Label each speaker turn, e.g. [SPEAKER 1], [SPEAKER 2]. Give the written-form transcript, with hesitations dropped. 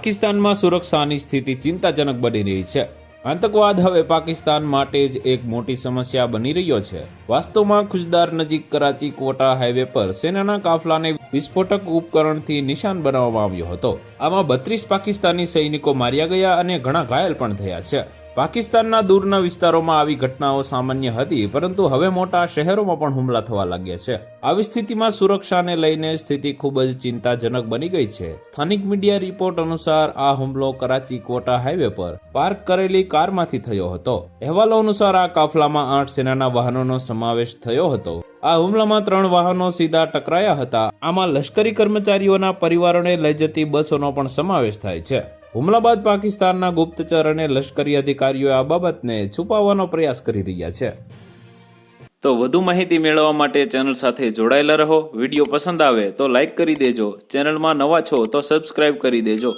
[SPEAKER 1] પાકિસ્તાનમાં સુરક્ષાની સ્થિતિ ચિંતાજનક બની રહી છે। આતંકવાદ હવે પાકિસ્તાન માટે જ એક મોટી સમસ્યા બની રહ્યો છે। વાસ્તવમાં ખુજદાર નજીક કરાચી કોટા હાઈવે પર સેનાના કાફલાને વિસ્ફોટક ઉપકરણથી નિશાન બનાવવામાં આવ્યો હતો। આમાં 32 પાકિસ્તાની સૈનિકો માર્યા ગયા અને ઘણા ઘાયલ પણ થયા છે। પાકિસ્તાનના દૂરના વિસ્તારોમાં આવી ઘટનાઓ સામાન્ય હતી, પરંતુ હવે મોટા શહેરોમાં પણ હુમલા થવા લાગ્યા છે। આવી સ્થિતિમાં સુરક્ષાને લઈને સ્થિતિ ખૂબ જ ચિંતાજનક બની ગઈ છે। સ્થાનિક મીડિયા રિપોર્ટ અનુસાર આ હુમલો કરાચી કોટા હાઈવે પર પાર્ક કરેલી કારમાંથી થયો હતો। અહેવાલો અનુસાર આ કાફલામાં 8 સેનાના વાહનોનો સમાવેશ થયો હતો। આ હુમલામાં 3 વાહનો સીધા ટકરાયા હતા। આમાં લશ્કરી કર્મચારીઓના પરિવારોને લઈ જતી બસોનો પણ સમાવેશ થાય છે। હુમલા બાદ પાકિસ્તાનના ગુપ્તચર અને લશ્કરી અધિકારીઓ આ બાબતને છુપાવવાનો પ્રયાસ કરી રહ્યા છે। તો વધુ માહિતી મેળવવા માટે ચેનલ સાથે જોડાયેલા રહો। વિડીયો પસંદ આવે તો લાઈક કરી દેજો। ચેનલમાં નવા છો તો સબસ્ક્રાઇબ કરી દેજો।